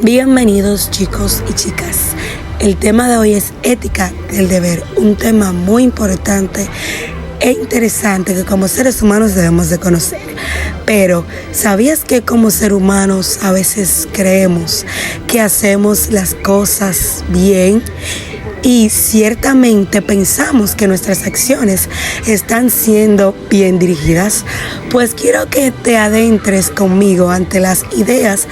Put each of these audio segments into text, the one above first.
Bienvenidos chicos y chicas. El tema de hoy es ética del deber, un tema muy importante e interesante que como seres humanos debemos de conocer. Pero, ¿sabías que como seres humanos a veces creemos que hacemos las cosas bien? Y ciertamente pensamos que nuestras acciones están siendo bien dirigidas. Pues quiero que te adentres conmigo ante las ideas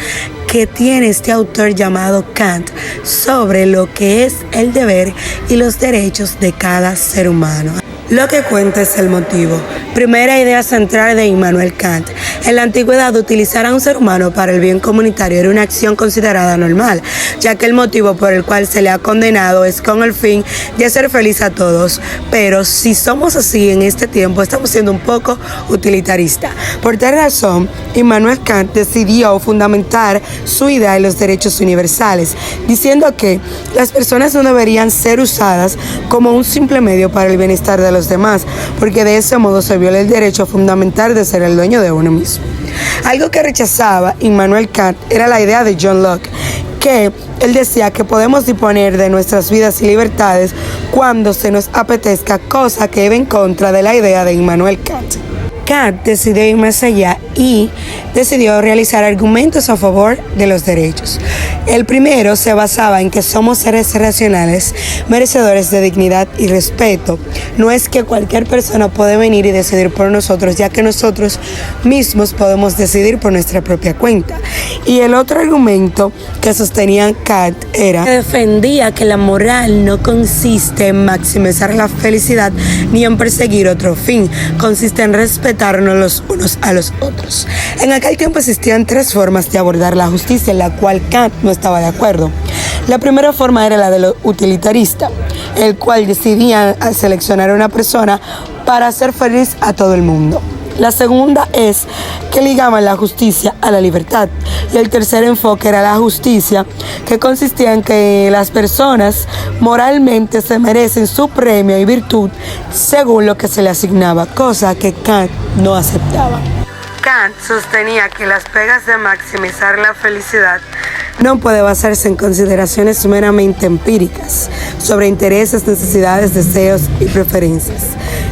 que tiene este autor llamado Kant sobre lo que es el deber y los derechos de cada ser humano. Lo que cuenta es el motivo. Primera idea central de Immanuel Kant. En la antigüedad, utilizar a un ser humano para el bien comunitario era una acción considerada normal, ya que el motivo por el cual se le ha condenado es con el fin de hacer feliz a todos. Pero si somos así en este tiempo, estamos siendo un poco utilitaristas. Por tal razón, Immanuel Kant decidió fundamentar su idea en los derechos universales, diciendo que las personas no deberían ser usadas como un simple medio para el bienestar de los demás, porque de ese modo se viola el derecho fundamental de ser el dueño de uno mismo. Algo que rechazaba Immanuel Kant era la idea de John Locke, que él decía que podemos disponer de nuestras vidas y libertades cuando se nos apetezca, cosa que iba en contra de la idea de Immanuel Kant. Kant decidió ir más allá y decidió realizar argumentos a favor de los derechos. El primero se basaba en que somos seres racionales, merecedores de dignidad y respeto. No es que cualquier persona puede venir y decidir por nosotros, ya que nosotros mismos podemos decidir por nuestra propia cuenta. Y el otro argumento que sostenía Kant era que defendía que la moral no consiste en maximizar la felicidad ni en perseguir otro fin, consiste en respetarnos los unos a los otros. En aquel tiempo existían tres formas de abordar la justicia en la cual Kant no estaba de acuerdo. La primera forma era la de lo utilitarista, el cual decidía seleccionar a una persona para hacer feliz a todo el mundo. La segunda es que ligaban la justicia a la libertad. Y el tercer enfoque era la justicia, que consistía en que las personas moralmente se merecen su premio y virtud según lo que se le asignaba, cosa que Kant no aceptaba. Kant sostenía que las pegas de maximizar la felicidad no puede basarse en consideraciones meramente empíricas sobre intereses, necesidades, deseos y preferencias.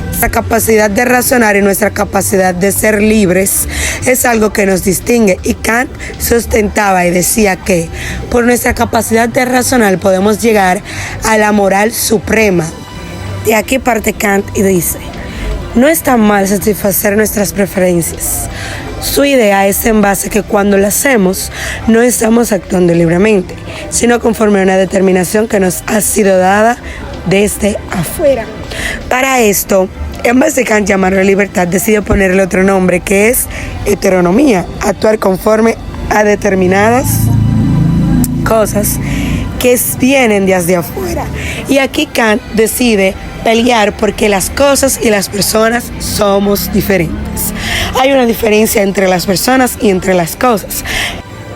Nuestra capacidad de razonar y nuestra capacidad de ser libres es algo que nos distingue, y Kant sustentaba y decía que por nuestra capacidad de razonar podemos llegar a la moral suprema. De aquí parte Kant y dice: no es tan mal satisfacer nuestras preferencias. Su idea es en base que cuando lo hacemos no estamos actuando libremente, sino conforme a una determinación que nos ha sido dada desde afuera. Para esto, en vez de Kant llamarlo libertad, decidió ponerle otro nombre, que es heteronomía, actuar conforme a determinadas cosas que vienen desde afuera. Y aquí Kant decide pelear porque las cosas y las personas somos diferentes. Hay una diferencia entre las personas y entre las cosas.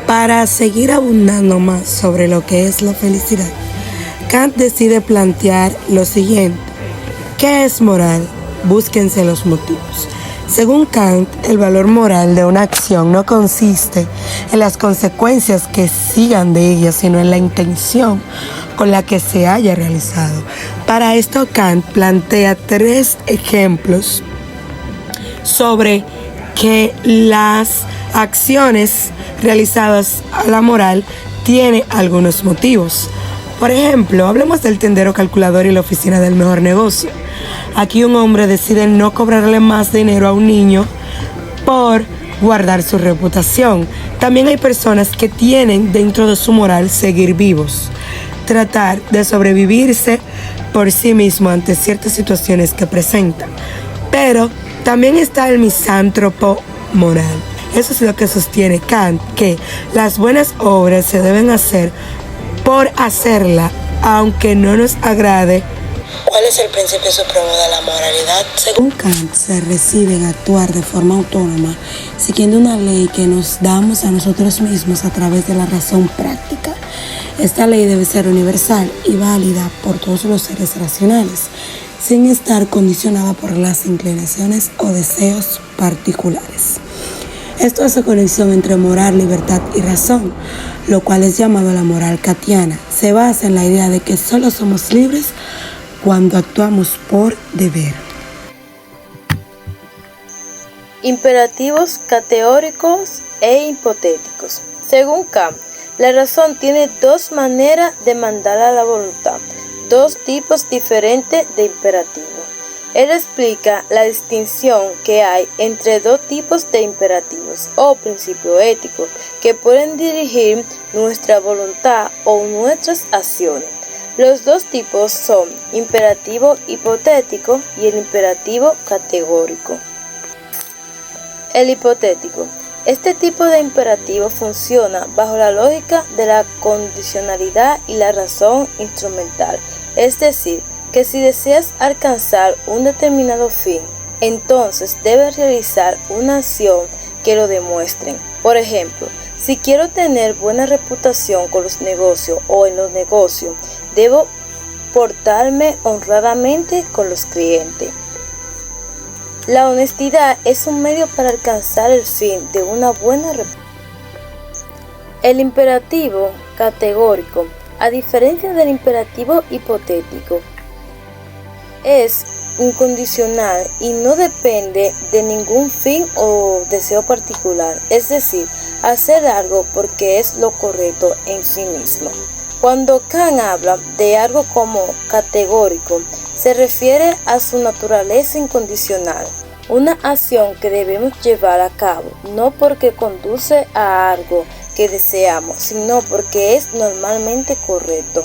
Para seguir abundando más sobre lo que es la felicidad, Kant decide plantear lo siguiente: ¿qué es moral? Búsquense los motivos. Según Kant, el valor moral de una acción no consiste en las consecuencias que sigan de ella, sino en la intención con la que se haya realizado. Para esto, Kant plantea tres ejemplos sobre que las acciones realizadas a la moral tienen algunos motivos. Por ejemplo, hablemos del tendero calculador y la oficina del mejor negocio. Aquí un hombre decide no cobrarle más dinero a un niño por guardar su reputación. También hay personas que tienen dentro de su moral seguir vivos, tratar de sobrevivirse por sí mismo ante ciertas situaciones que presentan. Pero también está el misántropo moral. Eso es lo que sostiene Kant, que las buenas obras se deben hacer por hacerla, aunque no nos agrade. ¿Cuál es el principio supremo de la moralidad? Según Kant, se reside en actuar de forma autónoma, siguiendo una ley que nos damos a nosotros mismos a través de la razón práctica. Esta ley debe ser universal y válida por todos los seres racionales, sin estar condicionada por las inclinaciones o deseos particulares. Esto hace conexión entre moral, libertad y razón, lo cual es llamado la moral kantiana. Se basa en la idea de que solo somos libres cuando actuamos por deber. Imperativos categóricos e hipotéticos. Según Kant, la razón tiene dos maneras de mandar a la voluntad, dos tipos diferentes de imperativos. Él explica la distinción que hay entre dos tipos de imperativos o principios éticos que pueden dirigir nuestra voluntad o nuestras acciones. Los dos tipos son imperativo hipotético y el imperativo categórico. El hipotético. Este tipo de imperativo funciona bajo la lógica de la condicionalidad y la razón instrumental, es decir, que si deseas alcanzar un determinado fin, entonces debes realizar una acción que lo demuestre. Por ejemplo, si quiero tener buena reputación con los negocios o en los negocios, debo portarme honradamente con los clientes. La honestidad es un medio para alcanzar el fin de una buena reputación. El imperativo categórico, a diferencia del imperativo hipotético, es incondicional y no depende de ningún fin o deseo particular, es decir, hacer algo porque es lo correcto en sí mismo. Cuando Kant habla de algo como categórico, se refiere a su naturaleza incondicional, una acción que debemos llevar a cabo, no porque conduce a algo que deseamos, sino porque es normalmente correcto.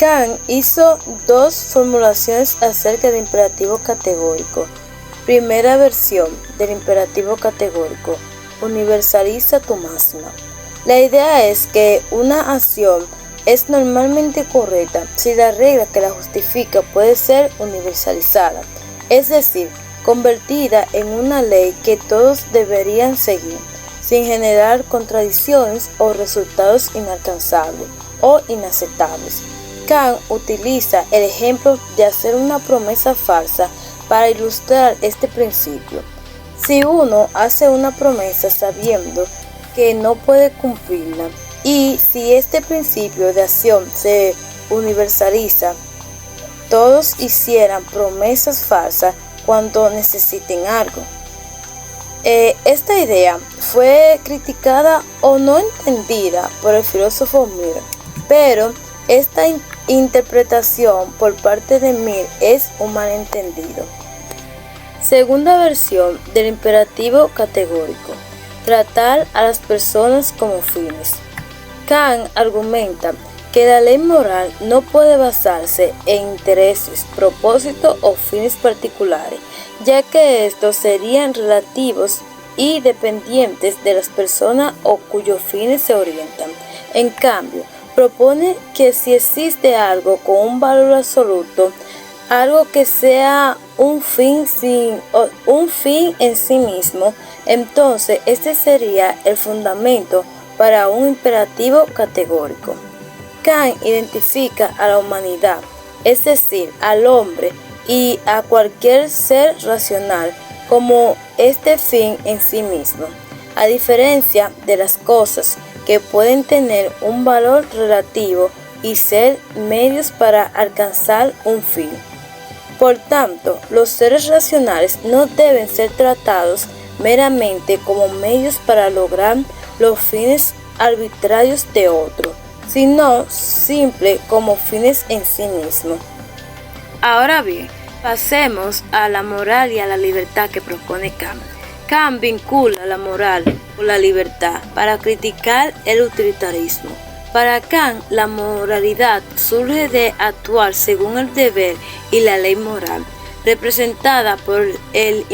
Kant hizo dos formulaciones acerca del imperativo categórico. Primera versión del imperativo categórico: universaliza tu máxima. La idea es que una acción es normalmente correcta si la regla que la justifica puede ser universalizada, es decir, convertida en una ley que todos deberían seguir, sin generar contradicciones o resultados inalcanzables o inaceptables. Kant utiliza el ejemplo de hacer una promesa falsa para ilustrar este principio. Si uno hace una promesa sabiendo que no puede cumplirla, y si este principio de acción se universaliza, todos hicieran promesas falsas cuando necesiten algo. Esta idea fue criticada o no entendida por el filósofo Mill, pero esta interpretación por parte de Mill es un malentendido. Segunda versión del imperativo categórico: tratar a las personas como fines. Kant argumenta que la ley moral no puede basarse en intereses, propósitos o fines particulares, ya que estos serían relativos y dependientes de las personas o cuyos fines se orientan. En cambio, propone que si existe algo con un valor absoluto, algo que sea un fin en sí mismo, entonces este sería el fundamento para un imperativo categórico. Kant identifica a la humanidad, es decir, al hombre y a cualquier ser racional, como este fin en sí mismo, a diferencia de las cosas que pueden tener un valor relativo y ser medios para alcanzar un fin. Por tanto, los seres racionales no deben ser tratados meramente como medios para lograr los fines arbitrarios de otro, sino simple como fines en sí mismos. Ahora bien, pasemos a la moral y a la libertad que propone Kant. Kant vincula la moral con la libertad para criticar el utilitarismo. Para Kant, la moralidad surge de actuar según el deber y la ley moral, representada por el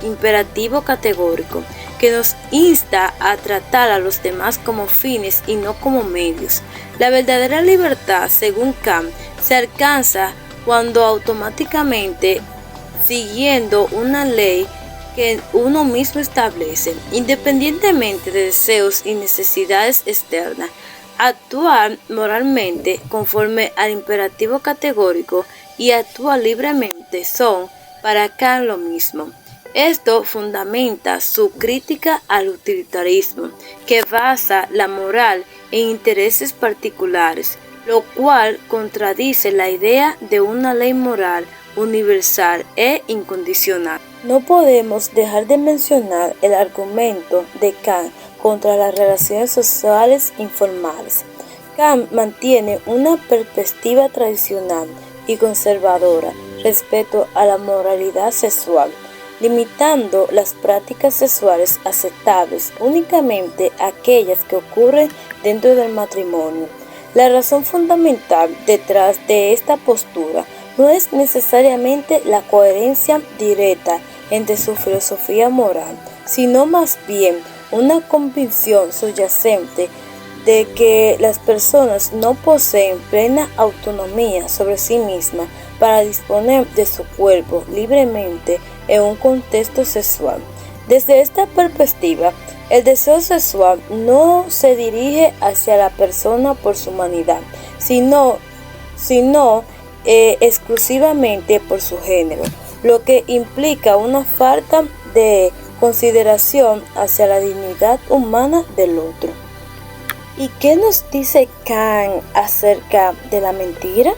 imperativo categórico, que nos insta a tratar a los demás como fines y no como medios. La verdadera libertad, según Kant, se alcanza cuando automáticamente, siguiendo una ley que uno mismo establece, independientemente de deseos y necesidades externas, actuar moralmente conforme al imperativo categórico y actuar libremente son, para Kant, lo mismo. Esto fundamenta su crítica al utilitarismo, que basa la moral en intereses particulares, lo cual contradice la idea de una ley moral universal e incondicional. No podemos dejar de mencionar el argumento de Kant contra las relaciones sexuales informales. Kant mantiene una perspectiva tradicional y conservadora respecto a la moralidad sexual, limitando las prácticas sexuales aceptables únicamente a aquellas que ocurren dentro del matrimonio. La razón fundamental detrás de esta postura no es necesariamente la coherencia directa entre su filosofía moral, sino más bien una convicción subyacente de que las personas no poseen plena autonomía sobre sí mismas para disponer de su cuerpo libremente en un contexto sexual. Desde esta perspectiva, el deseo sexual no se dirige hacia la persona por su humanidad, sino exclusivamente por su género, lo que implica una falta de consideración hacia la dignidad humana del otro. ¿Y qué nos dice Kant acerca de la mentira?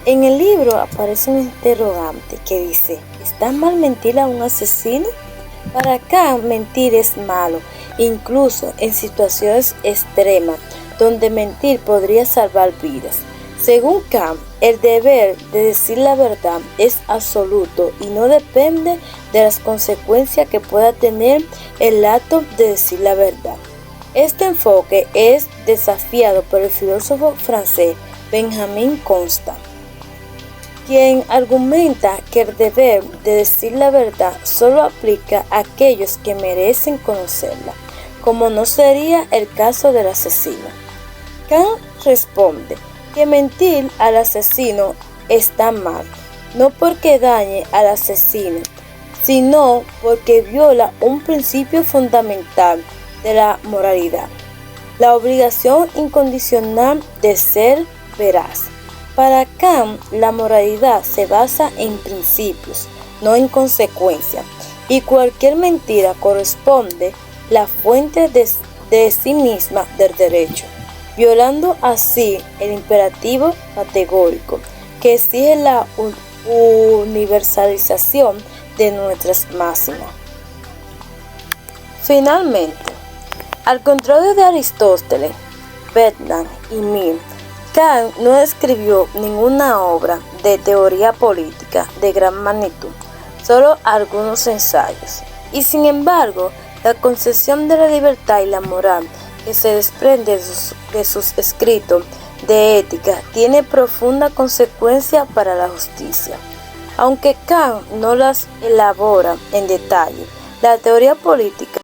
En el libro aparece un interrogante que dice: ¿está mal mentir a un asesino? Para Kant, mentir es malo, incluso en situaciones extremas, donde mentir podría salvar vidas. Según Kant, el deber de decir la verdad es absoluto y no depende de las consecuencias que pueda tener el acto de decir la verdad. Este enfoque es desafiado por el filósofo francés Benjamin Constant, quien argumenta que el deber de decir la verdad solo aplica a aquellos que merecen conocerla, como no sería el caso del asesino. Kant responde que mentir al asesino está mal, no porque dañe al asesino, sino porque viola un principio fundamental de la moralidad, la obligación incondicional de ser veraz. Para Kant, la moralidad se basa en principios, no en consecuencias, y cualquier mentira corresponde la fuente de sí misma del derecho, violando así el imperativo categórico que exige la universalización de nuestras máximas. Finalmente, al contrario de Aristóteles, Bergson y Mill, Kant no escribió ninguna obra de teoría política de gran magnitud, solo algunos ensayos. Y sin embargo, la concepción de la libertad y la moral que se desprende de sus escritos de ética tiene profunda consecuencia para la justicia. Aunque Kant no las elabora en detalle, la teoría política